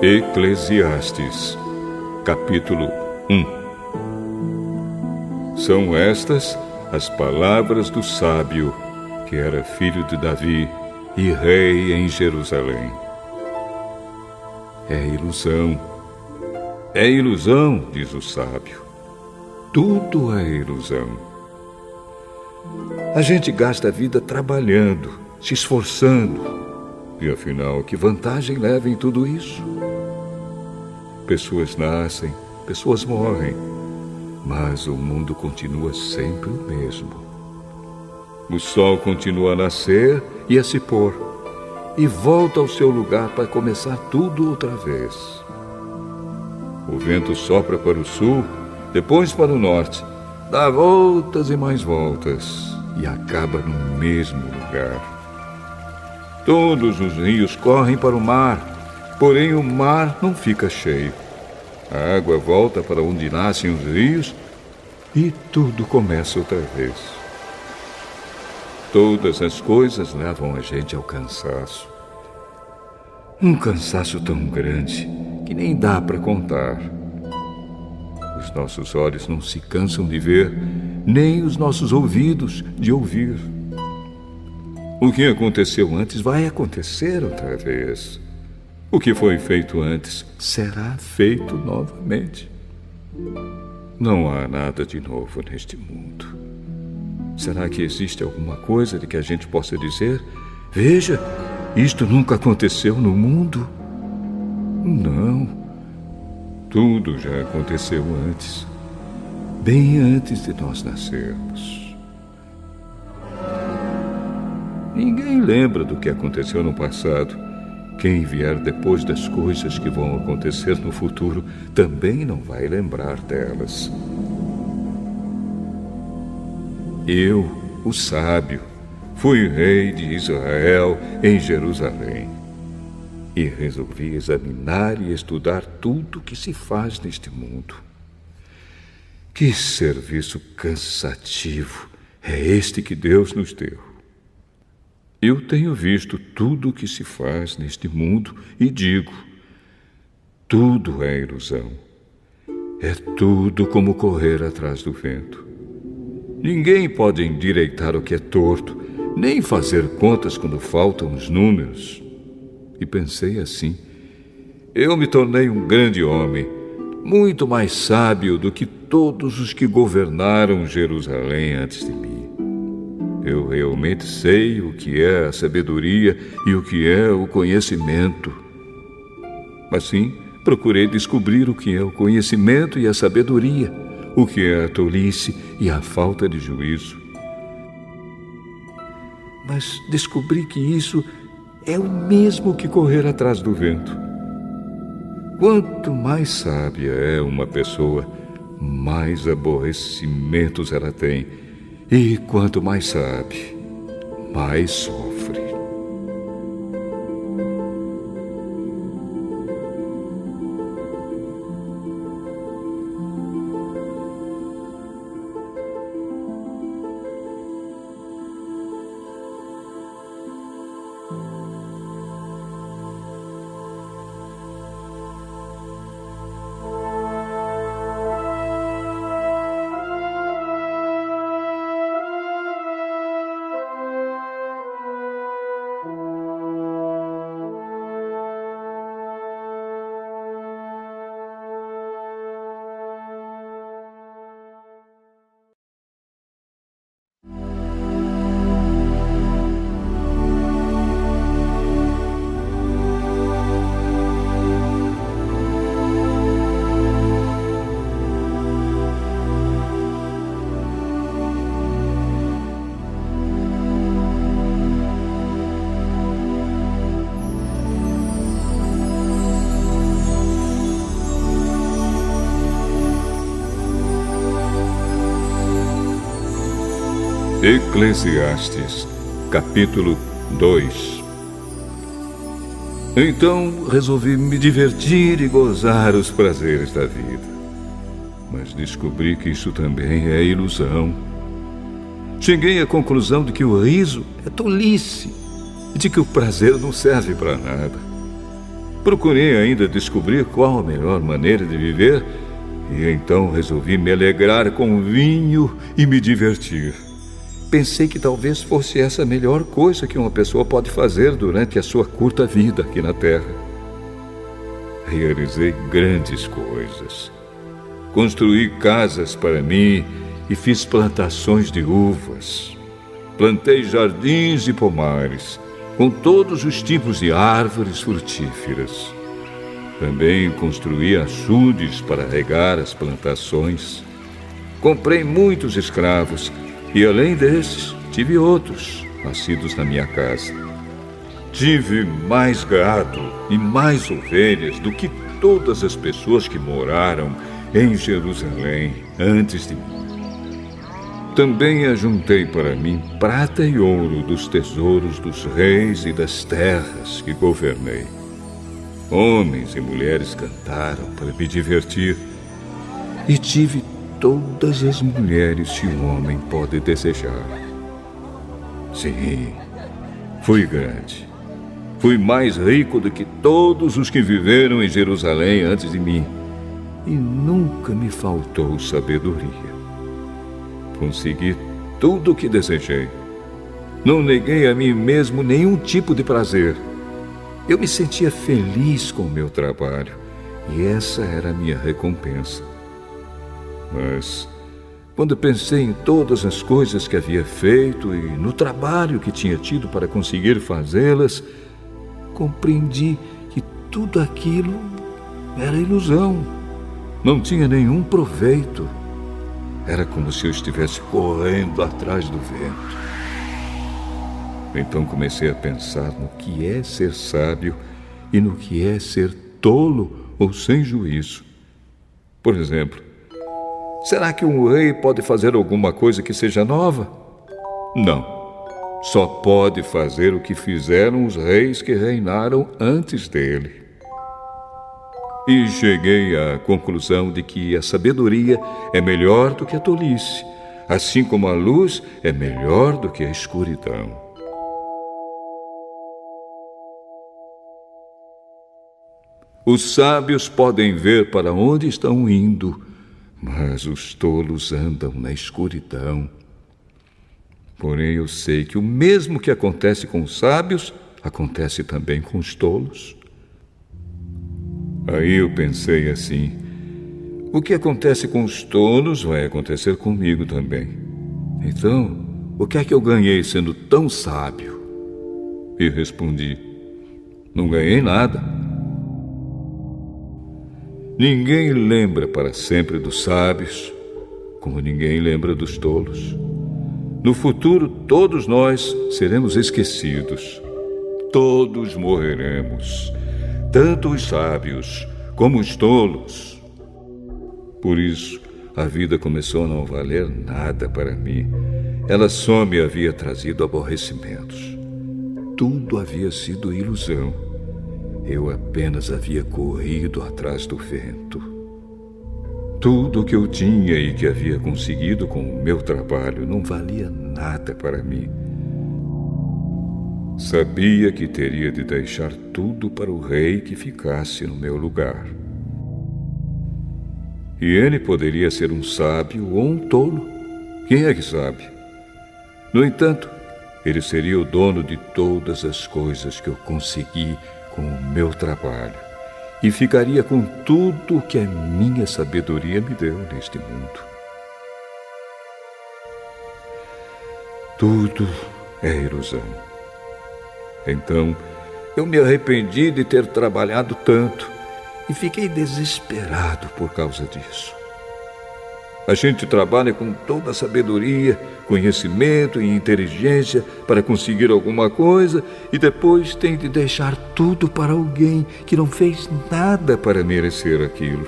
Eclesiastes, capítulo 1. São estas as palavras do sábio, que era filho de Davi e rei em Jerusalém. É ilusão, diz o sábio. Tudo é ilusão. A gente gasta a vida trabalhando, se esforçando. E afinal, que vantagem leva em tudo isso? Pessoas nascem, pessoas morrem, mas o mundo continua sempre o mesmo. O sol continua a nascer e a se pôr, e volta ao seu lugar para começar tudo outra vez. O vento sopra para o sul, depois para o norte, dá voltas e mais voltas, e acaba no mesmo lugar. Todos os rios correm para o mar, porém o mar não fica cheio. A água volta para onde nascem os rios e tudo começa outra vez. Todas as coisas levam a gente ao cansaço. Um cansaço tão grande que nem dá para contar. Os nossos olhos não se cansam de ver, nem os nossos ouvidos de ouvir. O que aconteceu antes vai acontecer outra vez. O que foi feito antes será feito novamente. Não há nada de novo neste mundo. Será que existe alguma coisa de que a gente possa dizer: veja, isto nunca aconteceu no mundo? Não. Tudo já aconteceu antes, bem antes de nós nascermos. Ninguém lembra do que aconteceu no passado. Quem vier depois das coisas que vão acontecer no futuro também não vai lembrar delas. Eu, o sábio, fui rei de Israel em Jerusalém e resolvi examinar e estudar tudo que se faz neste mundo. Que serviço cansativo é este que Deus nos deu! Eu tenho visto tudo o que se faz neste mundo e digo: tudo é ilusão. É tudo como correr atrás do vento. Ninguém pode endireitar o que é torto, nem fazer contas quando faltam os números. E pensei assim: eu me tornei um grande homem, muito mais sábio do que todos os que governaram Jerusalém antes de mim. Eu realmente sei o que é a sabedoria e o que é o conhecimento. Assim, procurei descobrir o que é o conhecimento e a sabedoria, o que é a tolice e a falta de juízo. Mas descobri que isso é o mesmo que correr atrás do vento. Quanto mais sábia é uma pessoa, mais aborrecimentos ela tem. E quanto mais sabe, mais sofre. Eclesiastes, capítulo 2. Então resolvi me divertir e gozar os prazeres da vida. Mas descobri que isso também é ilusão. Cheguei à conclusão de que o riso é tolice e de que o prazer não serve para nada. Procurei ainda descobrir qual a melhor maneira de viver e então resolvi me alegrar com vinho e me divertir. Pensei que talvez fosse essa a melhor coisa que uma pessoa pode fazer durante a sua curta vida aqui na Terra. Realizei grandes coisas. Construí casas para mim e fiz plantações de uvas. Plantei jardins e pomares, com todos os tipos de árvores frutíferas. Também construí açudes para regar as plantações. Comprei muitos escravos e, além desses, tive outros, nascidos na minha casa. Tive mais gado e mais ovelhas do que todas as pessoas que moraram em Jerusalém antes de mim. Também ajuntei para mim prata e ouro dos tesouros dos reis e das terras que governei. Homens e mulheres cantaram para me divertir. E tive todas as mulheres que um homem pode desejar. Sim, fui grande. Fui mais rico do que todos os que viveram em Jerusalém antes de mim. E nunca me faltou sabedoria. Consegui tudo o que desejei. Não neguei a mim mesmo nenhum tipo de prazer. Eu me sentia feliz com o meu trabalho, e essa era a minha recompensa. Mas, quando pensei em todas as coisas que havia feito e no trabalho que tinha tido para conseguir fazê-las, compreendi que tudo aquilo era ilusão. Não tinha nenhum proveito. Era como se eu estivesse correndo atrás do vento. Então comecei a pensar no que é ser sábio e no que é ser tolo ou sem juízo. Por exemplo, será que um rei pode fazer alguma coisa que seja nova? Não. Só pode fazer o que fizeram os reis que reinaram antes dele. E cheguei à conclusão de que a sabedoria é melhor do que a tolice, assim como a luz é melhor do que a escuridão. Os sábios podem ver para onde estão indo, mas os tolos andam na escuridão. Porém, eu sei que o mesmo que acontece com os sábios, acontece também com os tolos. Aí eu pensei assim: o que acontece com os tolos vai acontecer comigo também. Então, o que é que eu ganhei sendo tão sábio? E respondi: não ganhei nada. Ninguém lembra para sempre dos sábios, como ninguém lembra dos tolos. No futuro, todos nós seremos esquecidos. Todos morreremos, tanto os sábios como os tolos. Por isso, a vida começou a não valer nada para mim. Ela só me havia trazido aborrecimentos. Tudo havia sido ilusão. Eu apenas havia corrido atrás do vento. Tudo o que eu tinha e que havia conseguido com o meu trabalho não valia nada para mim. Sabia que teria de deixar tudo para o rei que ficasse no meu lugar. E ele poderia ser um sábio ou um tolo. Quem é que sabe? No entanto, ele seria o dono de todas as coisas que eu consegui com o meu trabalho e ficaria com tudo que a minha sabedoria me deu neste mundo. Tudo é ilusão. Então, eu me arrependi de ter trabalhado tanto e fiquei desesperado por causa disso. A gente trabalha com toda a sabedoria, conhecimento e inteligência para conseguir alguma coisa e depois tem de deixar tudo para alguém que não fez nada para merecer aquilo.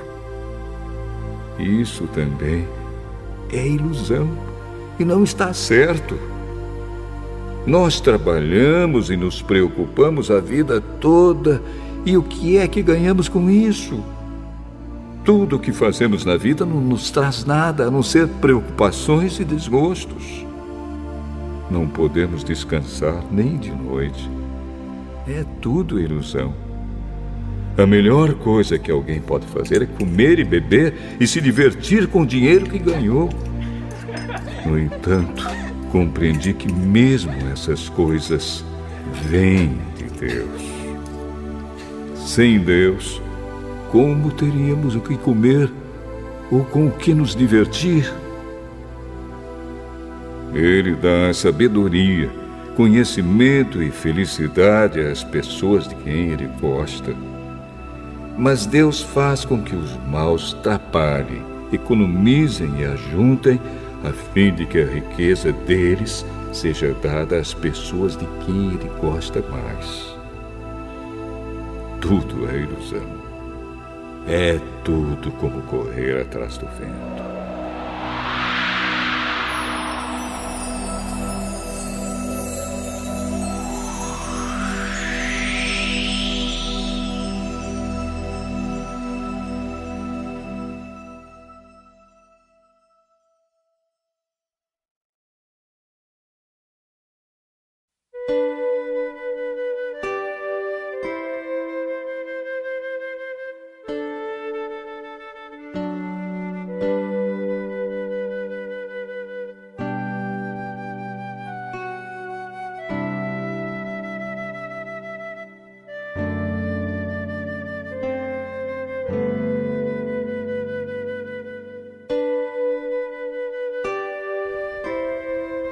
Isso também é ilusão e não está certo. Nós trabalhamos e nos preocupamos a vida toda e o que é que ganhamos com isso? Tudo o que fazemos na vida não nos traz nada a não ser preocupações e desgostos. Não podemos descansar nem de noite. É tudo ilusão. A melhor coisa que alguém pode fazer é comer e beber e se divertir com o dinheiro que ganhou. No entanto, compreendi que mesmo essas coisas vêm de Deus. Sem Deus, como teríamos o que comer ou com o que nos divertir? Ele dá sabedoria, conhecimento e felicidade às pessoas de quem Ele gosta. Mas Deus faz com que os maus trabalhem, economizem e ajuntem, a fim de que a riqueza deles seja dada às pessoas de quem Ele gosta mais. Tudo é ilusão. É tudo como correr atrás do vento.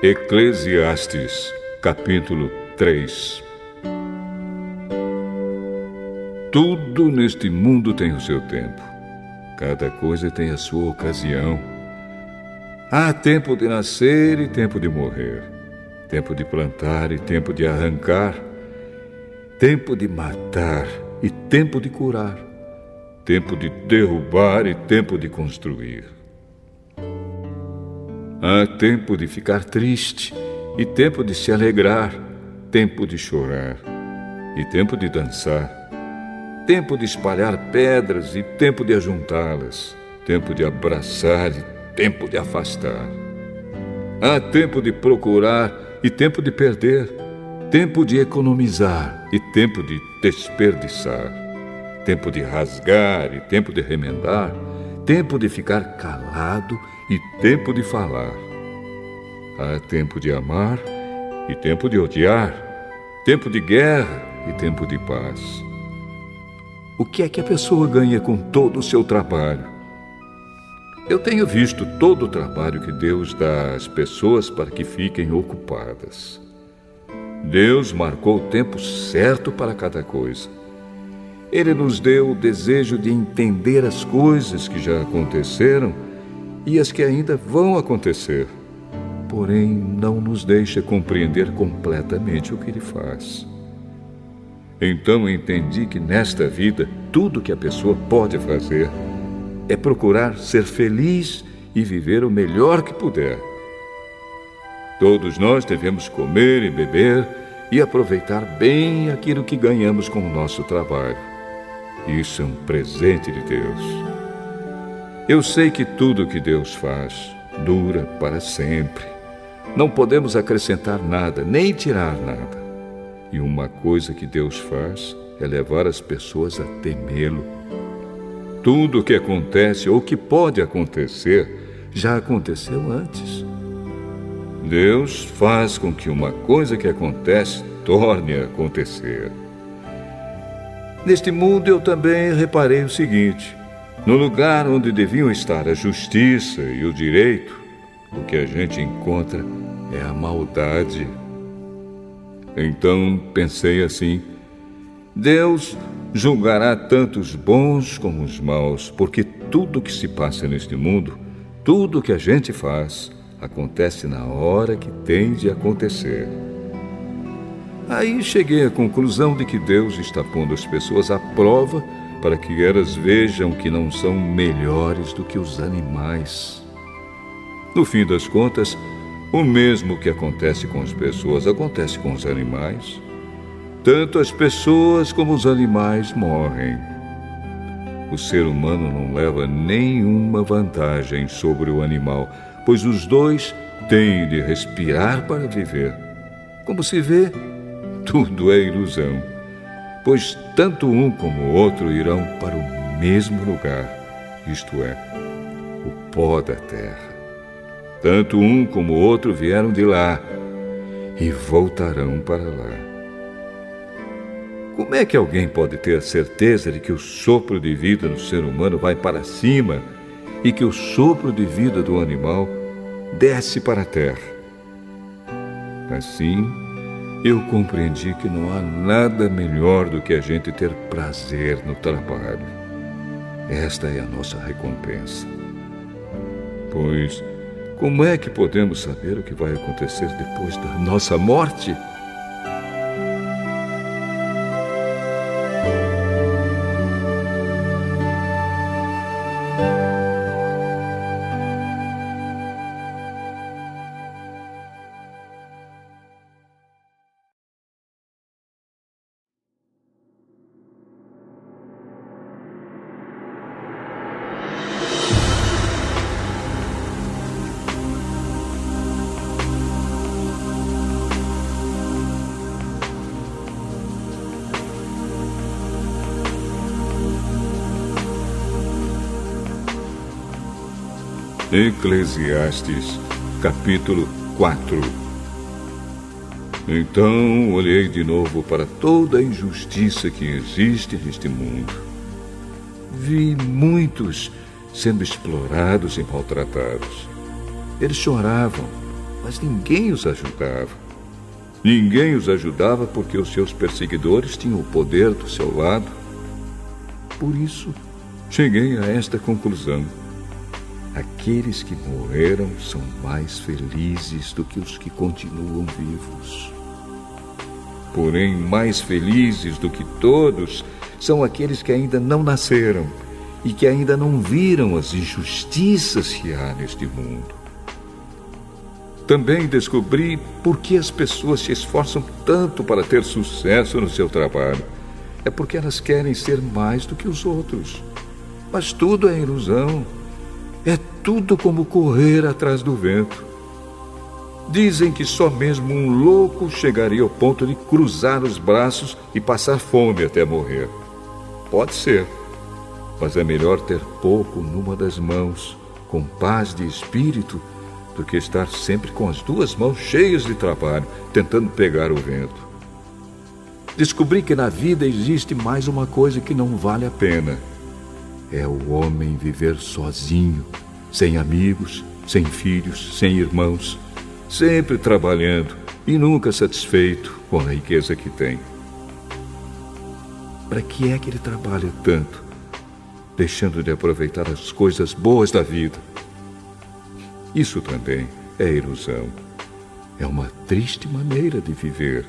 Eclesiastes, capítulo 3. Tudo neste mundo tem o seu tempo. Cada coisa tem a sua ocasião. Há tempo de nascer e tempo de morrer. Tempo de plantar e tempo de arrancar. Tempo de matar e tempo de curar. Tempo de derrubar e tempo de construir. Há tempo de ficar triste e tempo de se alegrar, tempo de chorar e tempo de dançar, tempo de espalhar pedras e tempo de ajuntá-las, tempo de abraçar e tempo de afastar. Há tempo de procurar e tempo de perder, tempo de economizar e tempo de desperdiçar, tempo de rasgar e tempo de remendar, tempo de ficar calado e tempo de falar. Há tempo de amar e tempo de odiar, tempo de guerra e tempo de paz. O que é que a pessoa ganha com todo o seu trabalho? Eu tenho visto todo o trabalho que Deus dá às pessoas para que fiquem ocupadas. Deus marcou o tempo certo para cada coisa. Ele nos deu o desejo de entender as coisas que já aconteceram e as que ainda vão acontecer. Porém, não nos deixa compreender completamente o que Ele faz. Então entendi que nesta vida, tudo que a pessoa pode fazer é procurar ser feliz e viver o melhor que puder. Todos nós devemos comer e beber e aproveitar bem aquilo que ganhamos com o nosso trabalho. Isso é um presente de Deus. Eu sei que tudo que Deus faz dura para sempre. Não podemos acrescentar nada, nem tirar nada. E uma coisa que Deus faz é levar as pessoas a temê-lo. Tudo o que acontece ou que pode acontecer já aconteceu antes. Deus faz com que uma coisa que acontece torne a acontecer. Neste mundo eu também reparei o seguinte: no lugar onde deviam estar a justiça e o direito, o que a gente encontra é a maldade. Então pensei assim: Deus julgará tanto os bons como os maus, porque tudo que se passa neste mundo, tudo que a gente faz, acontece na hora que tem de acontecer. Aí cheguei à conclusão de que Deus está pondo as pessoas à prova para que elas vejam que não são melhores do que os animais. No fim das contas, o mesmo que acontece com as pessoas acontece com os animais. Tanto as pessoas como os animais morrem. O ser humano não leva nenhuma vantagem sobre o animal, pois os dois têm de respirar para viver. Como se vê, tudo é ilusão. pois tanto um como o outro irão para o mesmo lugar, isto é, o pó da terra. Tanto um como o outro vieram de lá e voltarão para lá. Como é que alguém pode ter a certeza de que o sopro de vida do ser humano vai para cima e que o sopro de vida do animal desce para a terra? Assim, eu compreendi que não há nada melhor do que a gente ter prazer no trabalho. Esta é a nossa recompensa. Pois, como é que podemos saber o que vai acontecer depois da nossa morte? Eclesiastes, capítulo 4. Então olhei de novo para toda a injustiça que existe neste mundo. Vi muitos sendo explorados e maltratados. Eles choravam, mas ninguém os ajudava. Ninguém os ajudava porque os seus perseguidores tinham o poder do seu lado. Por isso, cheguei a esta conclusão. Aqueles que morreram são mais felizes do que os que continuam vivos. Porém, mais felizes do que todos são aqueles que ainda não nasceram e que ainda não viram as injustiças que há neste mundo. Também descobri por que as pessoas se esforçam tanto para ter sucesso no seu trabalho. É porque elas querem ser mais do que os outros. Mas tudo é ilusão. É tudo como correr atrás do vento. Dizem que só mesmo um louco chegaria ao ponto de cruzar os braços e passar fome até morrer. Pode ser, mas é melhor ter pouco numa das mãos, com paz de espírito, do que estar sempre com as duas mãos cheias de trabalho, tentando pegar o vento. Descobri que na vida existe mais uma coisa que não vale a pena. É o homem viver sozinho, sem amigos, sem filhos, sem irmãos, sempre trabalhando e nunca satisfeito com a riqueza que tem. Para que é que ele trabalha tanto, deixando de aproveitar as coisas boas da vida? Isso também é ilusão. É uma triste maneira de viver.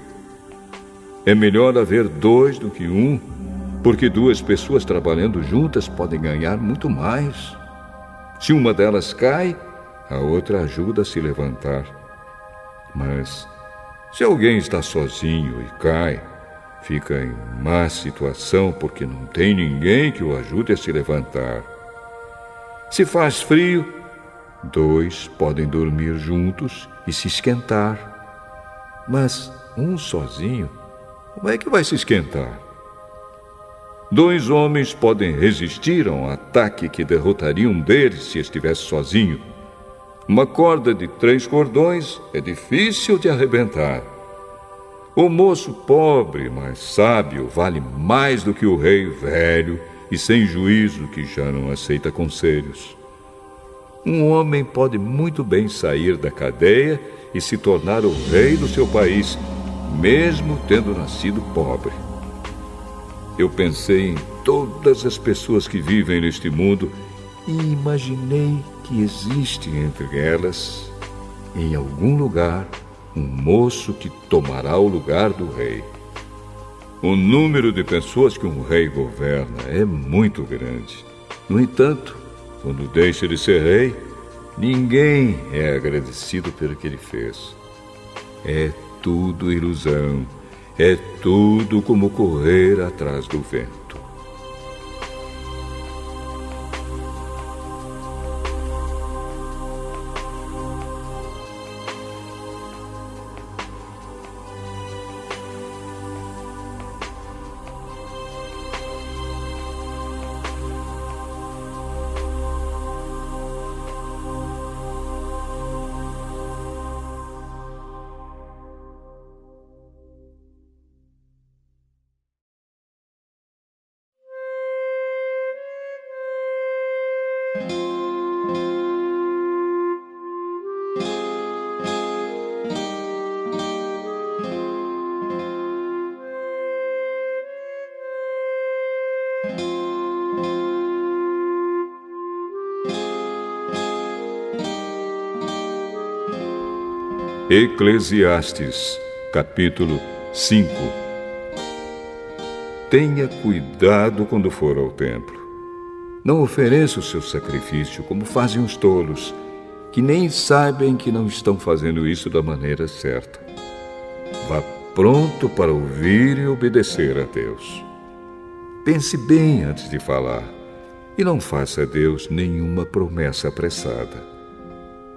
É melhor haver dois do que um, porque duas pessoas trabalhando juntas podem ganhar muito mais. Se uma delas cai, a outra ajuda a se levantar. Mas, se alguém está sozinho e cai, fica em má situação porque não tem ninguém que o ajude a se levantar. Se faz frio, dois podem dormir juntos e se esquentar. Mas um sozinho, como é que vai se esquentar? Dois homens podem resistir a um ataque que derrotaria um deles se estivesse sozinho. Uma corda de 3 cordões é difícil de arrebentar. O moço pobre, mas sábio, vale mais do que o rei velho e sem juízo que já não aceita conselhos. Um homem pode muito bem sair da cadeia e se tornar o rei do seu país, mesmo tendo nascido pobre. Eu pensei em todas as pessoas que vivem neste mundo e imaginei que existe entre elas, em algum lugar, um moço que tomará o lugar do rei. O número de pessoas que um rei governa é muito grande. No entanto, quando deixa de ser rei, ninguém é agradecido pelo que ele fez. É tudo ilusão. É tudo como correr atrás do vento. Eclesiastes, capítulo 5. Tenha cuidado quando for ao templo. Não ofereça o seu sacrifício como fazem os tolos, que nem sabem que não estão fazendo isso da maneira certa. Vá pronto para ouvir e obedecer a Deus. Pense bem antes de falar e não faça a Deus nenhuma promessa apressada.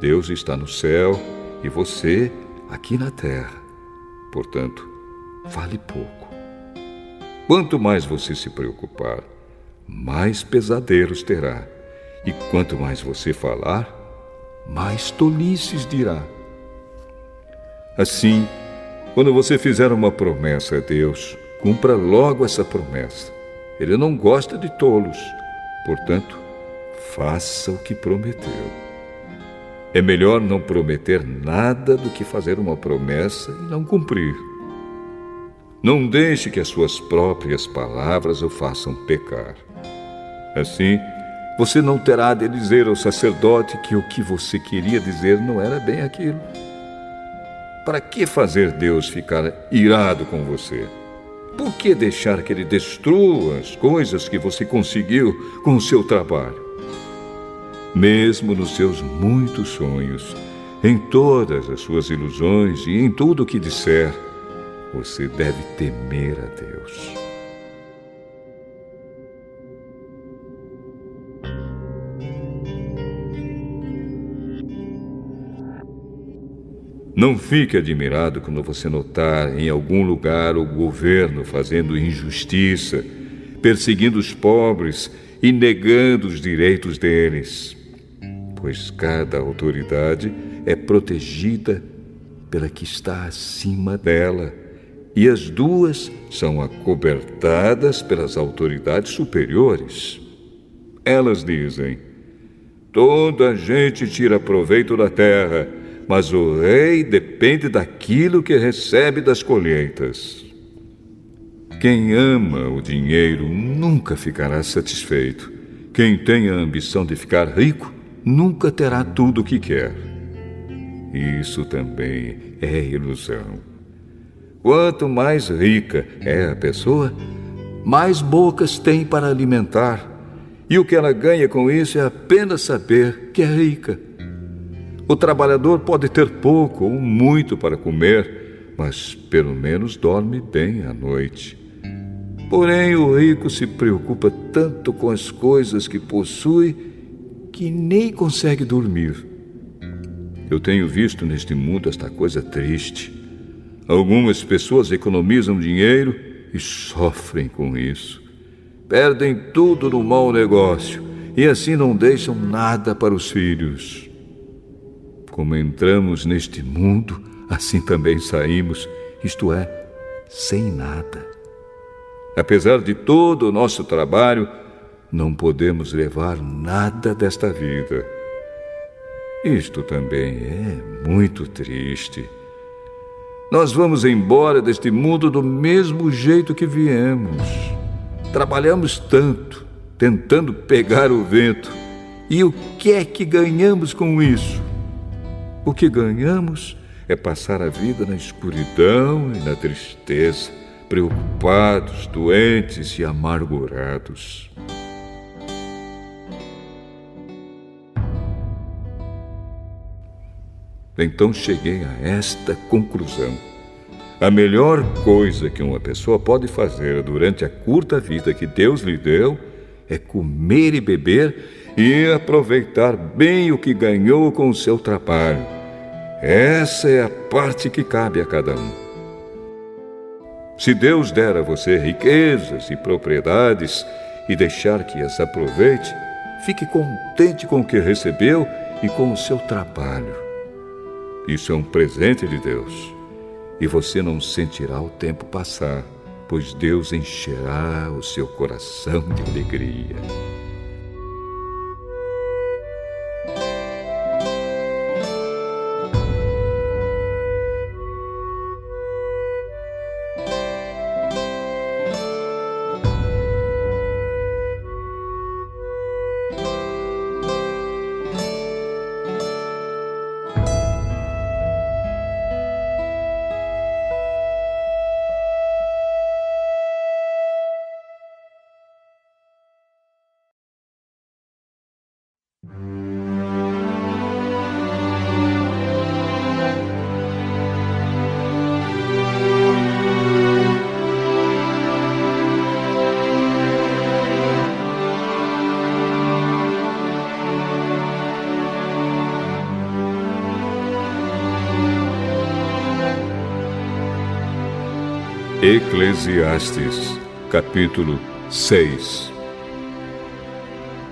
Deus está no céu e você aqui na terra. Portanto, fale pouco. Quanto mais você se preocupar, mais pesadelos terá. E quanto mais você falar, mais tolices dirá. Assim, quando você fizer uma promessa a Deus, cumpra logo essa promessa. Ele não gosta de tolos. Portanto, faça o que prometeu. É melhor não prometer nada do que fazer uma promessa e não cumprir. Não deixe que as suas próprias palavras o façam pecar. Assim, você não terá de dizer ao sacerdote que o que você queria dizer não era bem aquilo. Para que fazer Deus ficar irado com você? Por que deixar que Ele destrua as coisas que você conseguiu com o seu trabalho? Mesmo nos seus muitos sonhos, em todas as suas ilusões e em tudo o que disser, você deve temer a Deus. Não fique admirado quando você notar em algum lugar o governo fazendo injustiça, perseguindo os pobres e negando os direitos deles, pois cada autoridade é protegida pela que está acima dela, e as duas são acobertadas pelas autoridades superiores. Elas dizem: toda a gente tira proveito da terra, mas o rei depende daquilo que recebe das colheitas. Quem ama o dinheiro nunca ficará satisfeito. Quem tem a ambição de ficar rico nunca terá tudo o que quer. Isso também é ilusão. Quanto mais rica é a pessoa, mais bocas tem para alimentar. E o que ela ganha com isso é apenas saber que é rica. O trabalhador pode ter pouco ou muito para comer, mas pelo menos dorme bem à noite. Porém, o rico se preocupa tanto com as coisas que possui que nem consegue dormir. Eu tenho visto neste mundo esta coisa triste. Algumas pessoas economizam dinheiro e sofrem com isso. Perdem tudo no mau negócio e assim não deixam nada para os filhos. Como entramos neste mundo, assim também saímos, isto é, sem nada. Apesar de todo o nosso trabalho, não podemos levar nada desta vida. Isto também é muito triste. Nós vamos embora deste mundo do mesmo jeito que viemos. Trabalhamos tanto, tentando pegar o vento. E o que é que ganhamos com isso? O que ganhamos é passar a vida na escuridão e na tristeza, preocupados, doentes e amargurados. Então cheguei a esta conclusão. A melhor coisa que uma pessoa pode fazer durante a curta vida que Deus lhe deu é comer e beber e aproveitar bem o que ganhou com o seu trabalho. Essa é a parte que cabe a cada um. Se Deus der a você riquezas e propriedades e deixar que as aproveite, fique contente com o que recebeu e com o seu trabalho. Isso é um presente de Deus, e você não sentirá o tempo passar, pois Deus encherá o seu coração de alegria. Eclesiastes, capítulo 6.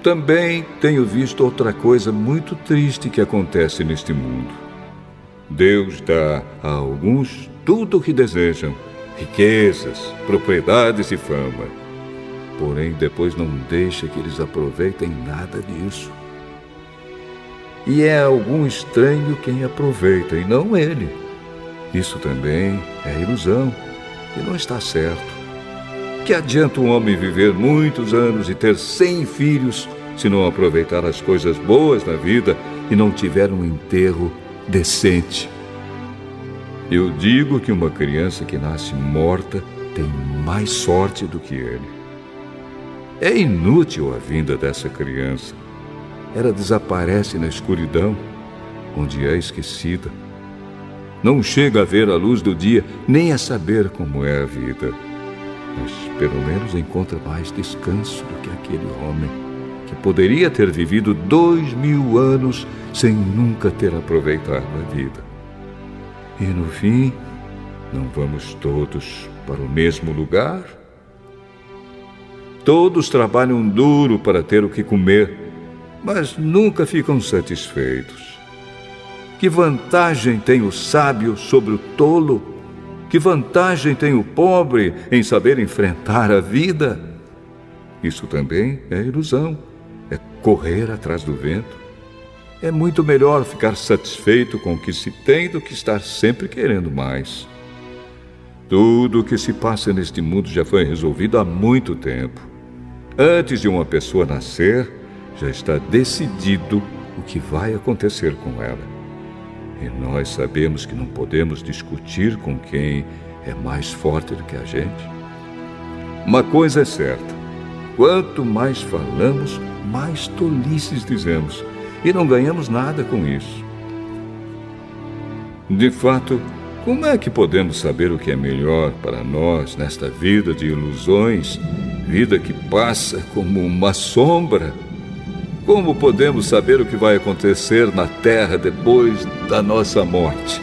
Também tenho visto outra coisa muito triste que acontece neste mundo. Deus dá a alguns tudo o que desejam, riquezas, propriedades e fama. Porém, depois não deixa que eles aproveitem nada disso. E é algum estranho quem aproveita, e não ele. Isso também é ilusão, e não está certo. Que adianta um homem viver muitos anos e ter 100 filhos se não aproveitar as coisas boas da vida e não tiver um enterro decente? Eu digo que uma criança que nasce morta tem mais sorte do que ele. É inútil a vinda dessa criança. Ela desaparece na escuridão, onde é esquecida. Não chega a ver a luz do dia, nem a saber como é a vida. Mas pelo menos encontra mais descanso do que aquele homem que poderia ter vivido 2000 anos sem nunca ter aproveitado a vida. E no fim, não vamos todos para o mesmo lugar? Todos trabalham duro para ter o que comer, mas nunca ficam satisfeitos. Que vantagem tem o sábio sobre o tolo? Que vantagem tem o pobre em saber enfrentar a vida? Isso também é ilusão, é correr atrás do vento. É muito melhor ficar satisfeito com o que se tem do que estar sempre querendo mais. Tudo o que se passa neste mundo já foi resolvido há muito tempo. Antes de uma pessoa nascer, já está decidido o que vai acontecer com ela. E nós sabemos que não podemos discutir com quem é mais forte do que a gente. Uma coisa é certa: quanto mais falamos, mais tolices dizemos, e não ganhamos nada com isso. De fato, como é que podemos saber o que é melhor para nós nesta vida de ilusões, vida que passa como uma sombra? Como podemos saber o que vai acontecer na terra depois da nossa morte?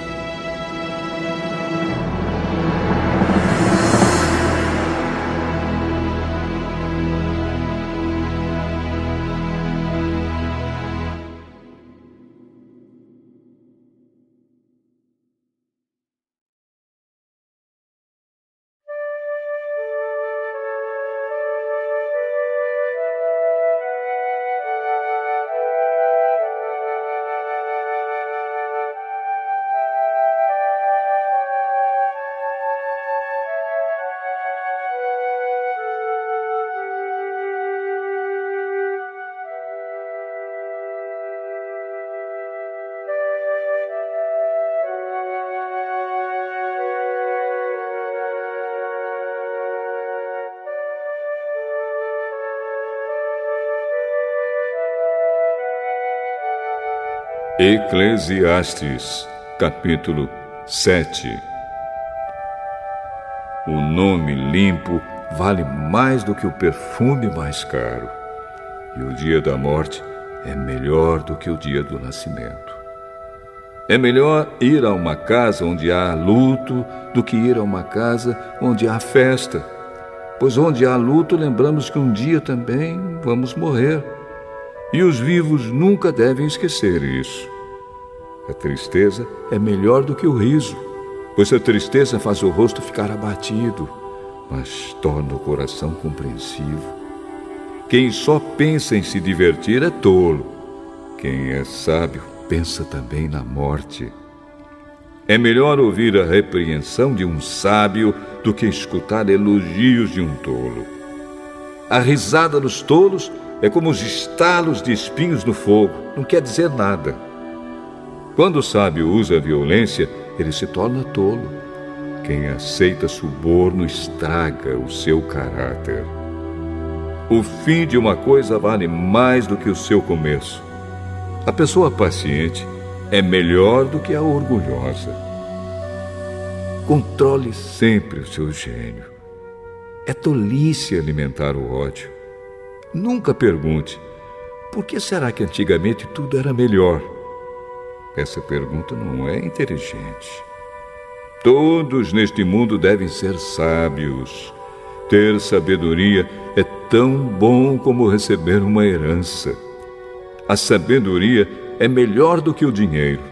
Eclesiastes, capítulo 7. O nome limpo vale mais do que o perfume mais caro, e o dia da morte é melhor do que o dia do nascimento. É melhor ir a uma casa onde há luto do que ir a uma casa onde há festa, pois onde há luto lembramos que um dia também vamos morrer. E os vivos nunca devem esquecer isso. A tristeza é melhor do que o riso, pois a tristeza faz o rosto ficar abatido, mas torna o coração compreensivo. Quem só pensa em se divertir é tolo. Quem é sábio pensa também na morte. É melhor ouvir a repreensão de um sábio do que escutar elogios de um tolo. A risada dos tolos é como os estalos de espinhos no fogo, não quer dizer nada. Quando o sábio usa a violência, ele se torna tolo. Quem aceita suborno estraga o seu caráter. O fim de uma coisa vale mais do que o seu começo. A pessoa paciente é melhor do que a orgulhosa. Controle sempre o seu gênio. É tolice alimentar o ódio. Nunca pergunte: por que será que antigamente tudo era melhor? Essa pergunta não é inteligente. Todos neste mundo devem ser sábios. Ter sabedoria é tão bom como receber uma herança. A sabedoria é melhor do que o dinheiro.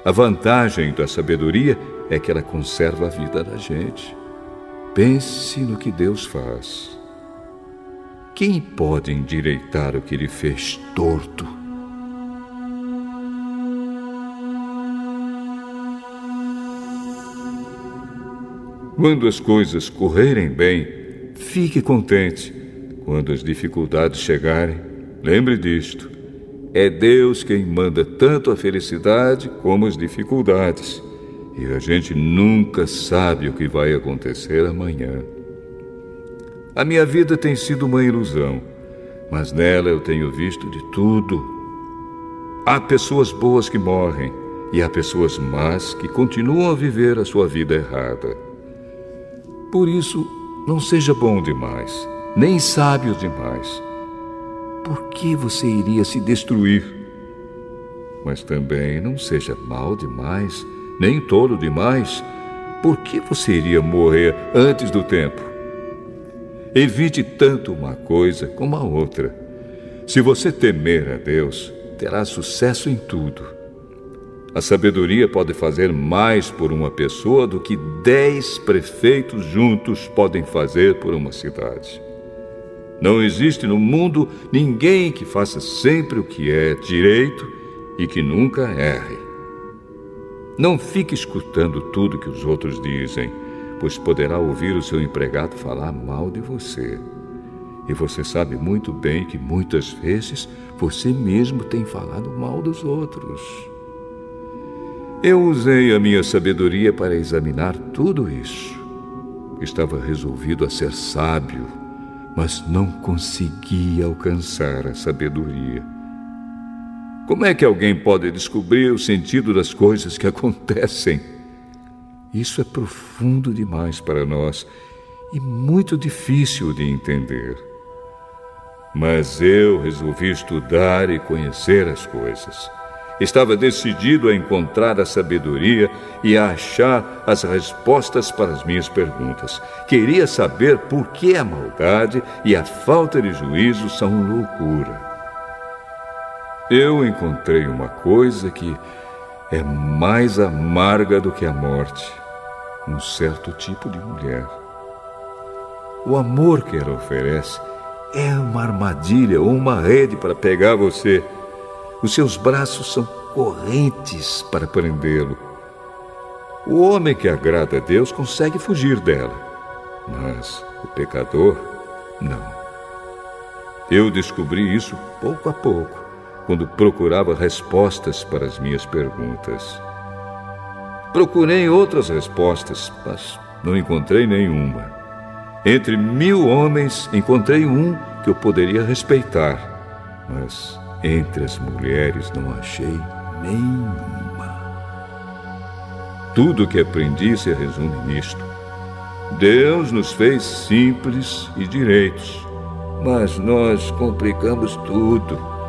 A vantagem da sabedoria é que ela conserva a vida da gente. Pense no que Deus faz. Quem pode endireitar o que Ele fez torto? Quando as coisas correrem bem, fique contente. Quando as dificuldades chegarem, lembre disto. É Deus quem manda tanto a felicidade como as dificuldades. E a gente nunca sabe o que vai acontecer amanhã. A minha vida tem sido uma ilusão, mas nela eu tenho visto de tudo. Há pessoas boas que morrem e há pessoas más que continuam a viver a sua vida errada. Por isso, não seja bom demais, nem sábio demais. Por que você iria se destruir? Mas também não seja mau demais, nem tolo demais. Por que você iria morrer antes do tempo? Evite tanto uma coisa como a outra. Se você temer a Deus, terá sucesso em tudo. A sabedoria pode fazer mais por uma pessoa do que 10 prefeitos juntos podem fazer por uma cidade. Não existe no mundo ninguém que faça sempre o que é direito e que nunca erre. Não fique escutando tudo que os outros dizem, pois poderá ouvir o seu empregado falar mal de você. E você sabe muito bem que muitas vezes você mesmo tem falado mal dos outros. Eu usei a minha sabedoria para examinar tudo isso. Estava resolvido a ser sábio, mas não conseguia alcançar a sabedoria. Como é que alguém pode descobrir o sentido das coisas que acontecem? Isso é profundo demais para nós e muito difícil de entender. Mas eu resolvi estudar e conhecer as coisas. Estava decidido a encontrar a sabedoria e a achar as respostas para as minhas perguntas. Queria saber por que a maldade e a falta de juízo são loucura. Eu encontrei uma coisa que é mais amarga do que a morte: um certo tipo de mulher. O amor que ela oferece é uma armadilha ou uma rede para pegar você. Os seus braços são correntes para prendê-lo. O homem que agrada a Deus consegue fugir dela, mas o pecador, não. Eu descobri isso pouco a pouco, quando procurava respostas para as minhas perguntas. Procurei outras respostas, mas não encontrei nenhuma. Entre 1000 homens, encontrei um que eu poderia respeitar, mas entre as mulheres não achei nenhuma. Tudo o que aprendi se resume nisto. Deus nos fez simples e direitos, mas nós complicamos tudo.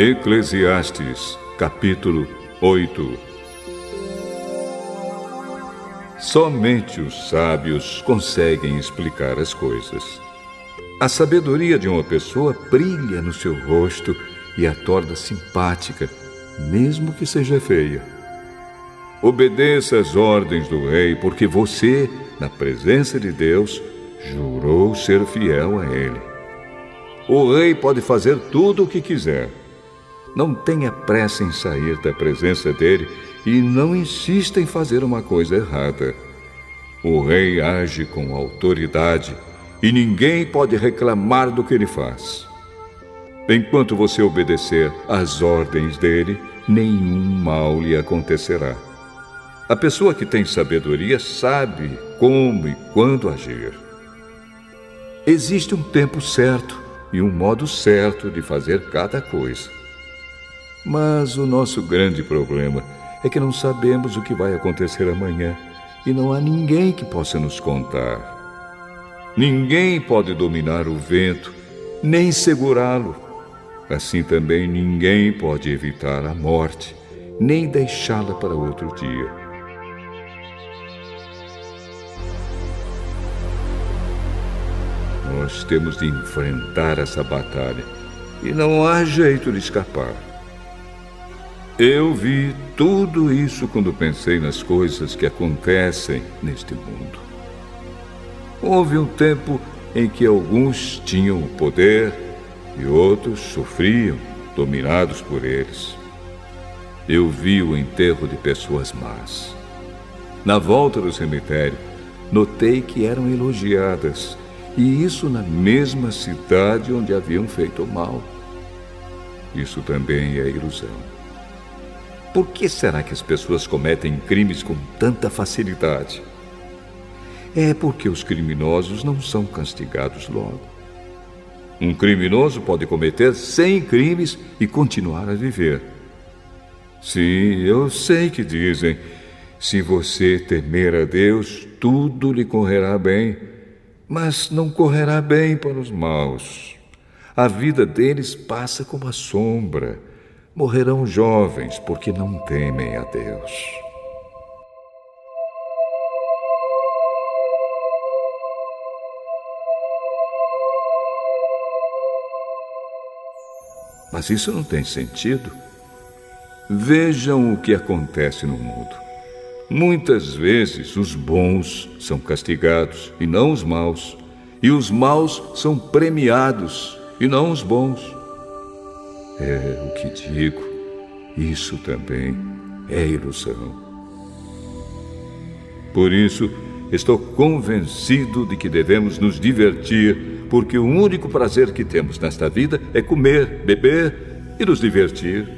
Eclesiastes, capítulo 8. Somente os sábios conseguem explicar as coisas. A sabedoria de uma pessoa brilha no seu rosto e a torna simpática, mesmo que seja feia. Obedeça às ordens do rei, porque você, na presença de Deus, jurou ser fiel a ele. o rei pode fazer tudo o que quiser. Não tenha pressa em sair da presença dele e não insista em fazer uma coisa errada. O rei age com autoridade e ninguém pode reclamar do que ele faz. Enquanto você obedecer às ordens dele, nenhum mal lhe acontecerá. A pessoa que tem sabedoria sabe como e quando agir. Existe um tempo certo e um modo certo de fazer cada coisa. Mas o nosso grande problema é que não sabemos o que vai acontecer amanhã e não há ninguém que possa nos contar. Ninguém pode dominar o vento, nem segurá-lo. Assim também ninguém pode evitar a morte, nem deixá-la para outro dia. Nós temos de enfrentar essa batalha e não há jeito de escapar. Eu vi tudo isso quando pensei nas coisas que acontecem neste mundo. Houve um tempo em que alguns tinham o poder e outros sofriam, dominados por eles. Eu vi o enterro de pessoas más. Na volta do cemitério, notei que eram elogiadas, e isso na mesma cidade onde haviam feito mal. Isso também é ilusão. Por que será que as pessoas cometem crimes com tanta facilidade? É porque os criminosos não são castigados logo. Um criminoso pode cometer 100 crimes e continuar a viver. Sim, eu sei que dizem, se você temer a Deus, tudo lhe correrá bem, mas não correrá bem para os maus. A vida deles passa como a sombra. Morrerão jovens porque não temem a Deus. Mas isso não tem sentido. Vejam o que acontece no mundo. Muitas vezes os bons são castigados e não os maus, e os maus são premiados e não os bons. É o que digo, isso também é ilusão. Por isso, estou convencido de que devemos nos divertir, porque o único prazer que temos nesta vida é comer, beber e nos divertir.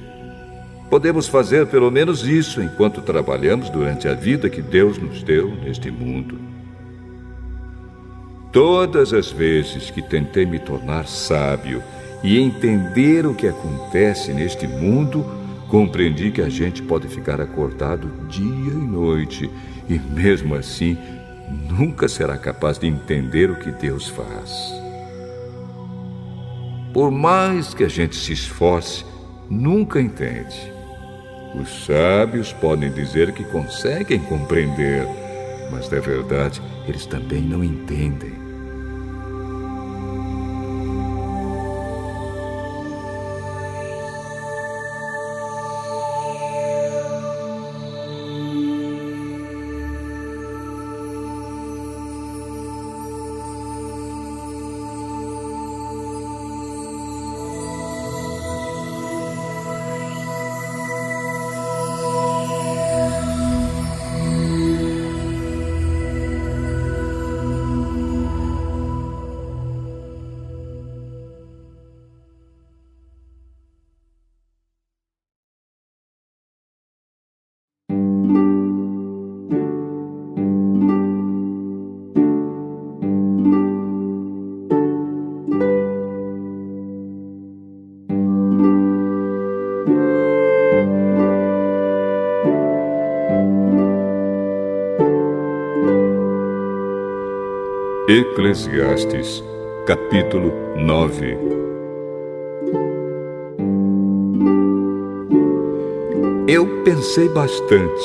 Podemos fazer pelo menos isso enquanto trabalhamos durante a vida que Deus nos deu neste mundo. Todas as vezes que tentei me tornar sábio e entender o que acontece neste mundo, compreendi que a gente pode ficar acordado dia e noite e, mesmo assim, nunca será capaz de entender o que Deus faz. Por mais que a gente se esforce, nunca entende. Os sábios podem dizer que conseguem compreender, mas, na verdade, eles também não entendem. Eclesiastes, capítulo 9. Eu pensei bastante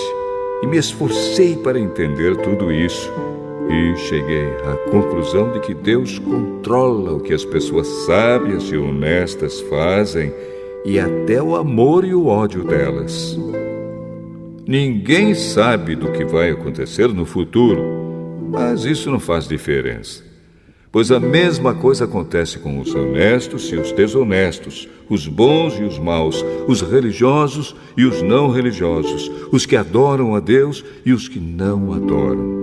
e me esforcei para entender tudo isso e cheguei à conclusão de que Deus controla o que as pessoas sábias e honestas fazem e até o amor e o ódio delas. Ninguém sabe do que vai acontecer no futuro, mas isso não faz diferença. Pois a mesma coisa acontece com os honestos e os desonestos, os bons e os maus, os religiosos e os não religiosos, os que adoram a Deus e os que não adoram.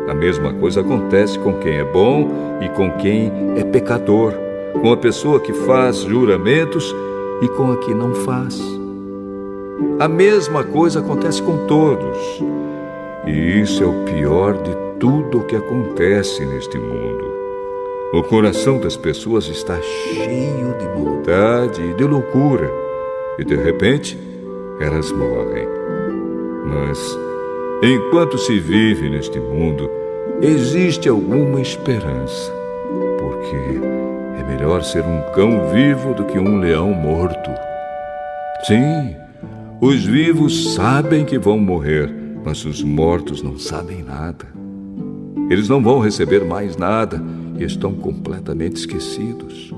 A mesma coisa acontece com quem é bom e com quem é pecador, com a pessoa que faz juramentos e com a que não faz. A mesma coisa acontece com todos. E isso é o pior de tudo o que acontece neste mundo. O coração das pessoas está cheio de maldade e de loucura, e de repente elas morrem. Mas, enquanto se vive neste mundo, existe alguma esperança, porque é melhor ser um cão vivo do que um leão morto. Sim, os vivos sabem que vão morrer, mas os mortos não sabem nada. Eles não vão receber mais nada e estão completamente esquecidos.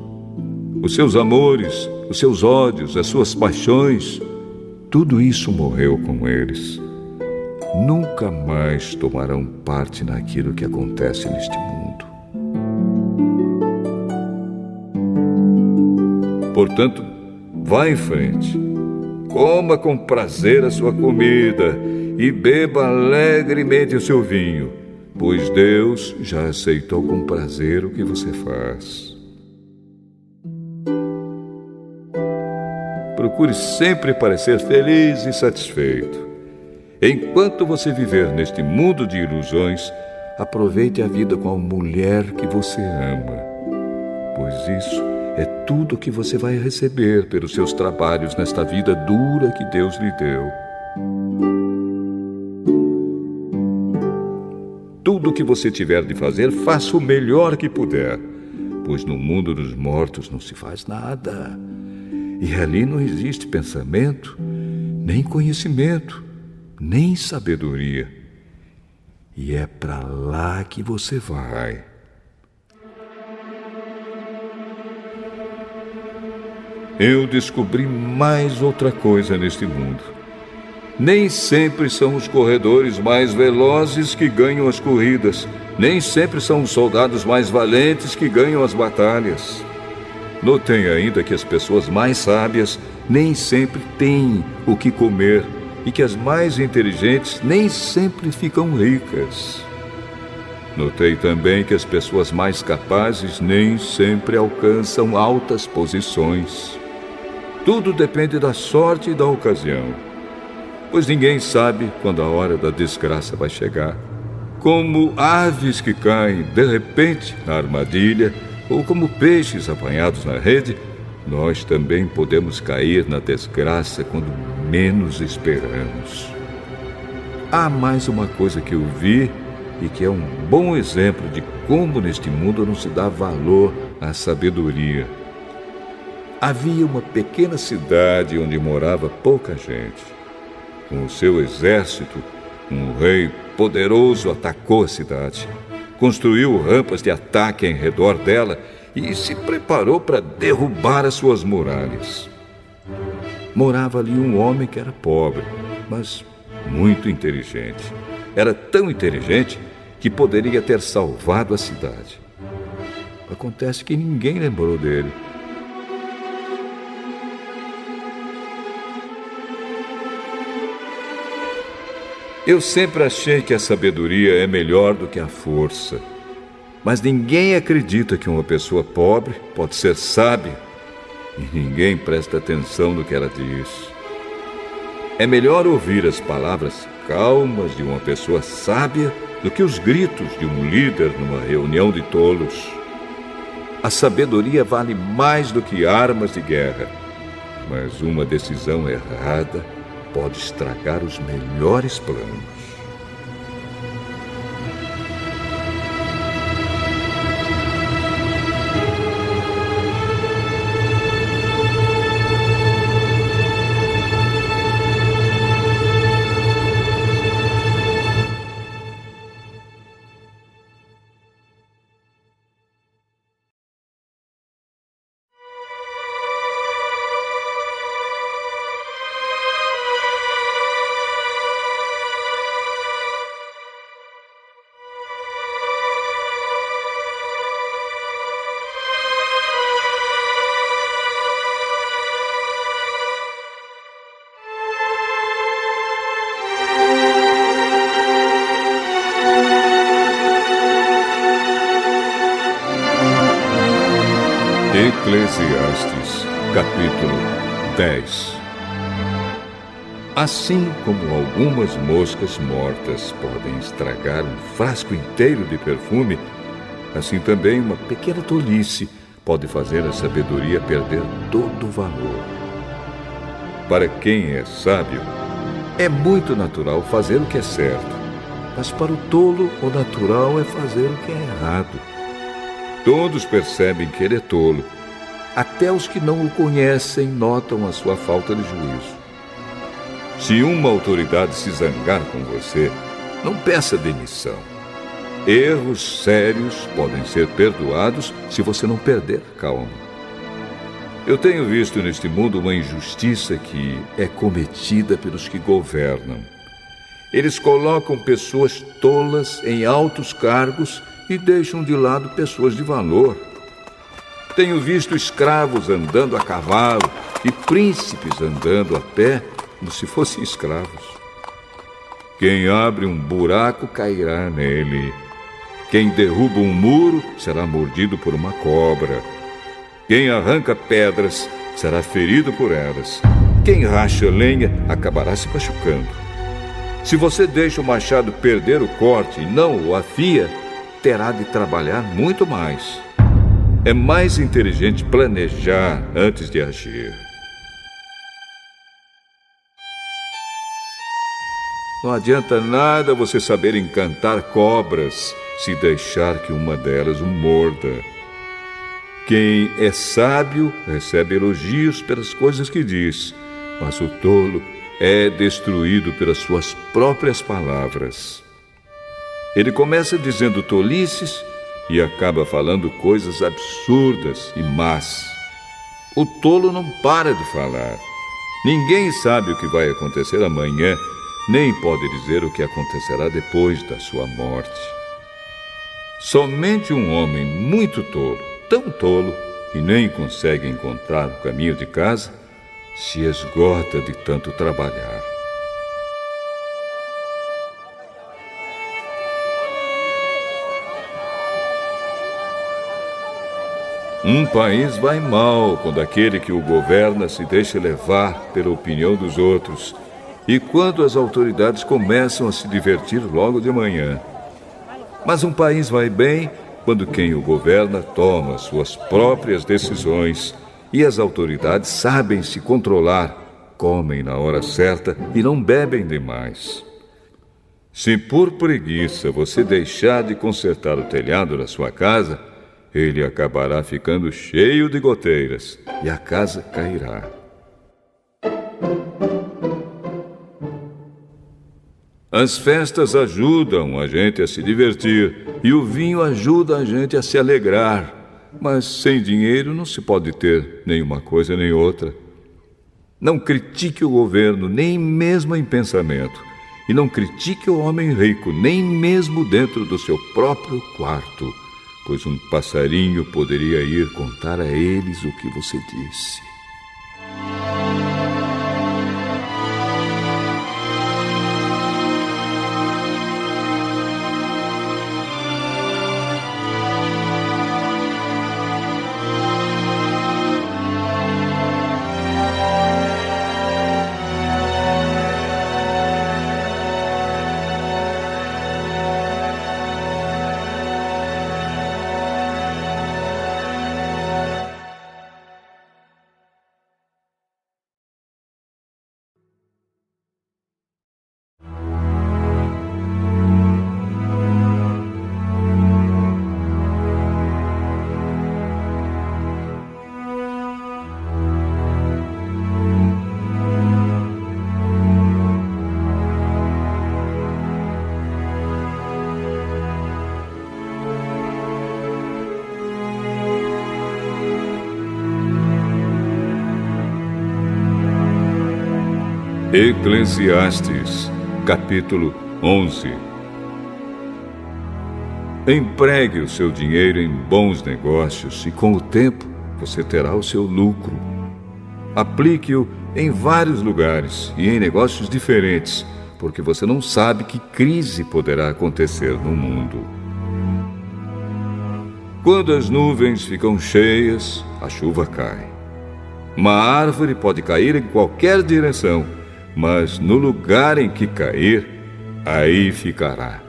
Os seus amores, os seus ódios, as suas paixões, tudo isso morreu com eles. Nunca mais tomarão parte naquilo que acontece neste mundo. Portanto, vá em frente. Coma com prazer a sua comida e beba alegremente o seu vinho, pois Deus já aceitou com prazer o que você faz. Procure sempre parecer feliz e satisfeito. Enquanto você viver neste mundo de ilusões, aproveite a vida com a mulher que você ama, pois isso é tudo que você vai receber pelos seus trabalhos nesta vida dura que Deus lhe deu. Tudo o que você tiver de fazer, faça o melhor que puder, pois no mundo dos mortos não se faz nada. E ali não existe pensamento, nem conhecimento, nem sabedoria. E é para lá que você vai. Eu descobri mais outra coisa neste mundo. Nem sempre são os corredores mais velozes que ganham as corridas. Nem sempre são os soldados mais valentes que ganham as batalhas. Notei ainda que as pessoas mais sábias nem sempre têm o que comer e que as mais inteligentes nem sempre ficam ricas. Notei também que as pessoas mais capazes nem sempre alcançam altas posições. Tudo depende da sorte e da ocasião, pois ninguém sabe quando a hora da desgraça vai chegar. Como aves que caem de repente na armadilha, ou como peixes apanhados na rede, nós também podemos cair na desgraça quando menos esperamos. Há mais uma coisa que eu vi e que é um bom exemplo de como neste mundo não se dá valor à sabedoria. Havia uma pequena cidade onde morava pouca gente. Com o seu exército, um rei poderoso atacou a cidade. Construiu rampas de ataque em redor dela e se preparou para derrubar as suas muralhas. Morava ali um homem que era pobre, mas muito inteligente. Era tão inteligente que poderia ter salvado a cidade. Acontece que ninguém lembrou dele. Eu sempre achei que a sabedoria é melhor do que a força. Mas ninguém acredita que uma pessoa pobre pode ser sábia e ninguém presta atenção no que ela diz. É melhor ouvir as palavras calmas de uma pessoa sábia do que os gritos de um líder numa reunião de tolos. A sabedoria vale mais do que armas de guerra, mas uma decisão errada pode estragar os melhores planos. Eclesiastes, capítulo 10. Assim como algumas moscas mortas podem estragar um frasco inteiro de perfume, assim também uma pequena tolice pode fazer a sabedoria perder todo o valor. Para quem é sábio, é muito natural fazer o que é certo, mas para o tolo, o natural é fazer o que é errado. Todos percebem que ele é tolo. Até os que não o conhecem notam a sua falta de juízo. Se uma autoridade se zangar com você, não peça demissão. Erros sérios podem ser perdoados se você não perder a calma. Eu tenho visto neste mundo uma injustiça que é cometida pelos que governam. Eles colocam pessoas tolas em altos cargos e deixam de lado pessoas de valor. Tenho visto escravos andando a cavalo e príncipes andando a pé como se fossem escravos. Quem abre um buraco cairá nele. Quem derruba um muro será mordido por uma cobra. Quem arranca pedras será ferido por elas. Quem racha lenha acabará se machucando. Se você deixa o machado perder o corte e não o afia, terá de trabalhar muito mais. É mais inteligente planejar antes de agir. Não adianta nada você saber encantar cobras se deixar que uma delas o morda. Quem é sábio recebe elogios pelas coisas que diz, mas o tolo é destruído pelas suas próprias palavras. Ele começa dizendo tolices e acaba falando coisas absurdas e más. O tolo não para de falar. Ninguém sabe o que vai acontecer amanhã, nem pode dizer o que acontecerá depois da sua morte. Somente um homem muito tolo, tão tolo, que nem consegue encontrar o caminho de casa, se esgota de tanto trabalhar. Um país vai mal quando aquele que o governa se deixa levar pela opinião dos outros e quando as autoridades começam a se divertir logo de manhã. Mas um país vai bem quando quem o governa toma suas próprias decisões e as autoridades sabem se controlar, comem na hora certa e não bebem demais. Se por preguiça você deixar de consertar o telhado da sua casa, ele acabará ficando cheio de goteiras e a casa cairá. As festas ajudam a gente a se divertir e o vinho ajuda a gente a se alegrar. Mas sem dinheiro não se pode ter nenhuma coisa nem outra. Não critique o governo, nem mesmo em pensamento. E não critique o homem rico, nem mesmo dentro do seu próprio quarto. Pois um passarinho poderia ir contar a eles o que você disse. Eclesiastes, capítulo 11. Empregue o seu dinheiro em bons negócios e com o tempo você terá o seu lucro. Aplique-o em vários lugares e em negócios diferentes, porque você não sabe que crise poderá acontecer no mundo. Quando as nuvens ficam cheias, a chuva cai. Uma árvore pode cair em qualquer direção, mas no lugar em que cair, aí ficará.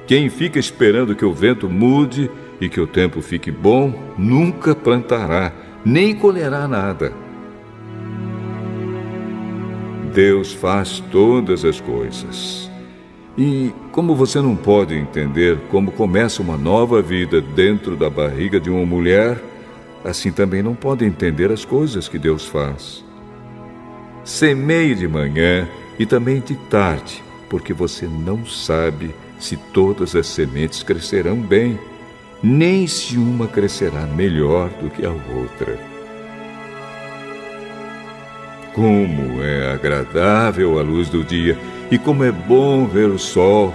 Quem fica esperando que o vento mude e que o tempo fique bom, nunca plantará, nem colherá nada. Deus faz todas as coisas. E como você não pode entender como começa uma nova vida dentro da barriga de uma mulher, assim também não pode entender as coisas que Deus faz. Semeie de manhã e também de tarde, porque você não sabe se todas as sementes crescerão bem, nem se uma crescerá melhor do que a outra. Como é agradável a luz do dia e como é bom ver o sol.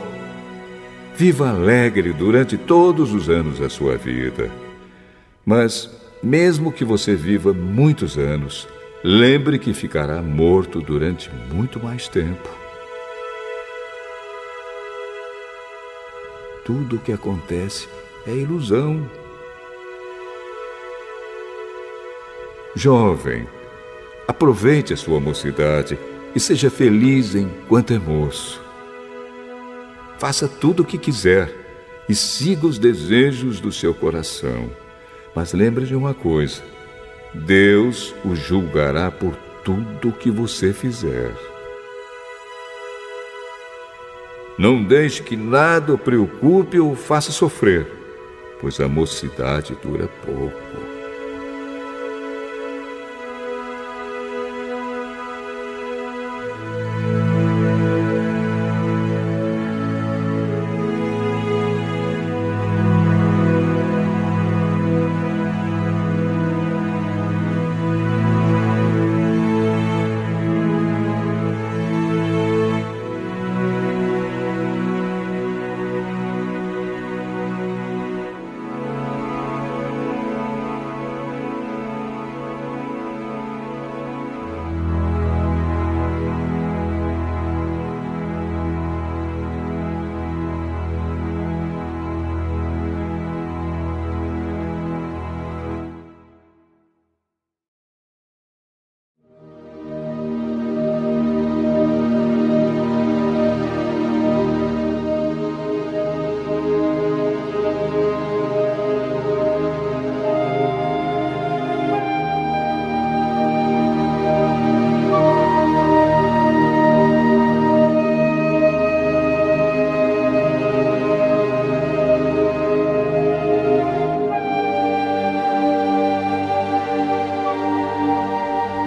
Viva alegre durante todos os anos da sua vida. Mas, mesmo que você viva muitos anos, lembre que ficará morto durante muito mais tempo. Tudo o que acontece é ilusão. Jovem, aproveite a sua mocidade e seja feliz enquanto é moço. Faça tudo o que quiser e siga os desejos do seu coração. Mas lembre de uma coisa: Deus o julgará por tudo o que você fizer. Não deixe que nada o preocupe ou o faça sofrer, pois a mocidade dura pouco.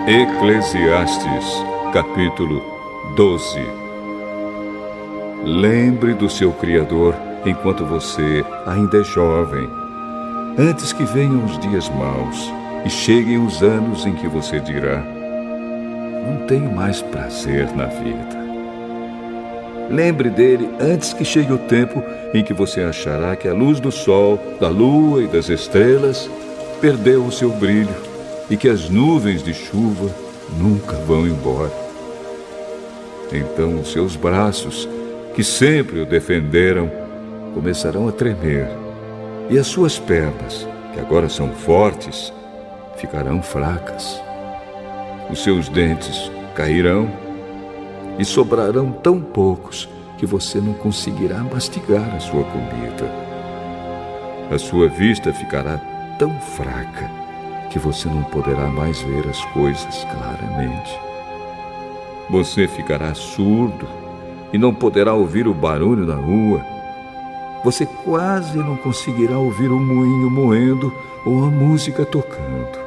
Eclesiastes, capítulo 12. Lembre do seu Criador enquanto você ainda é jovem, antes que venham os dias maus e cheguem os anos em que você dirá: não tenho mais prazer na vida. Lembre dele antes que chegue o tempo em que você achará que a luz do sol, da lua e das estrelas perdeu o seu brilho e que as nuvens de chuva nunca vão embora. Então os seus braços, que sempre o defenderam, começarão a tremer, e as suas pernas, que agora são fortes, ficarão fracas. Os seus dentes cairão e sobrarão tão poucos que você não conseguirá mastigar a sua comida. A sua vista ficará tão fraca que você não poderá mais ver as coisas claramente. Você ficará surdo e não poderá ouvir o barulho da rua. Você quase não conseguirá ouvir o moinho moendo ou a música tocando.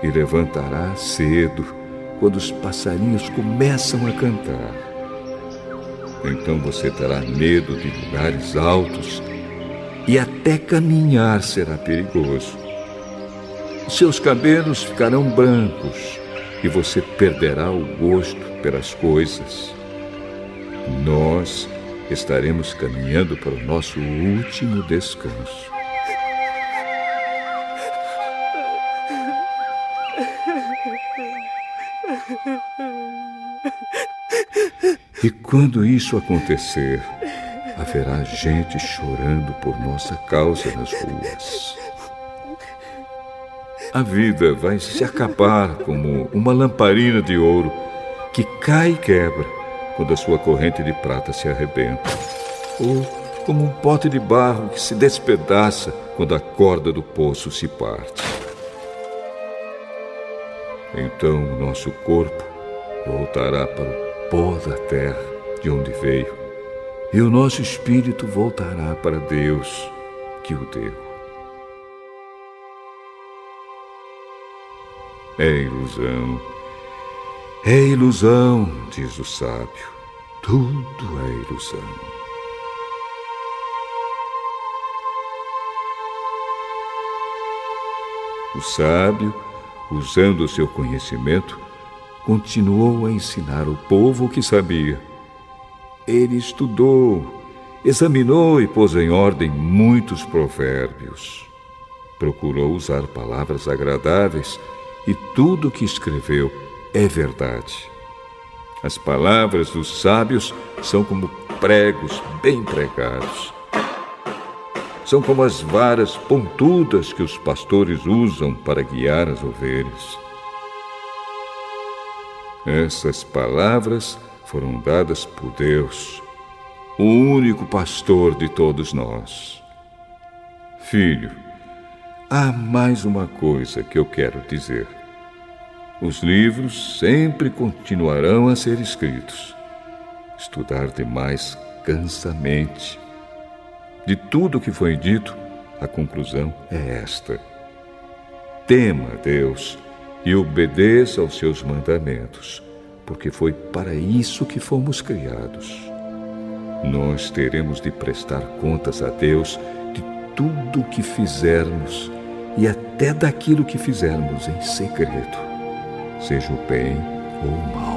E levantará cedo quando os passarinhos começam a cantar. Então você terá medo de lugares altos e até caminhar será perigoso. Seus cabelos ficarão brancos e você perderá o gosto pelas coisas. Nós estaremos caminhando para o nosso último descanso. E quando isso acontecer, haverá gente chorando por nossa causa nas ruas. A vida vai se acabar como uma lamparina de ouro que cai e quebra quando a sua corrente de prata se arrebenta, ou como um pote de barro que se despedaça quando a corda do poço se parte. Então o nosso corpo voltará para o pó da terra de onde veio, e o nosso espírito voltará para Deus que o deu. É ilusão, diz o sábio. Tudo é ilusão. O sábio, usando o seu conhecimento, continuou a ensinar o povo o que sabia. Ele estudou, examinou e pôs em ordem muitos provérbios. Procurou usar palavras agradáveis e tudo o que escreveu é verdade. As palavras dos sábios são como pregos bem pregados. São como as varas pontudas que os pastores usam para guiar as ovelhas. Essas palavras foram dadas por Deus, o único pastor de todos nós. Filho, há mais uma coisa que eu quero dizer. Os livros sempre continuarão a ser escritos. Estudar demais cansa a mente. De tudo o que foi dito, a conclusão é esta: tema a Deus e obedeça aos seus mandamentos, porque foi para isso que fomos criados. Nós teremos de prestar contas a Deus de tudo o que fizermos e até daquilo que fizermos em segredo, seja o bem ou o mal.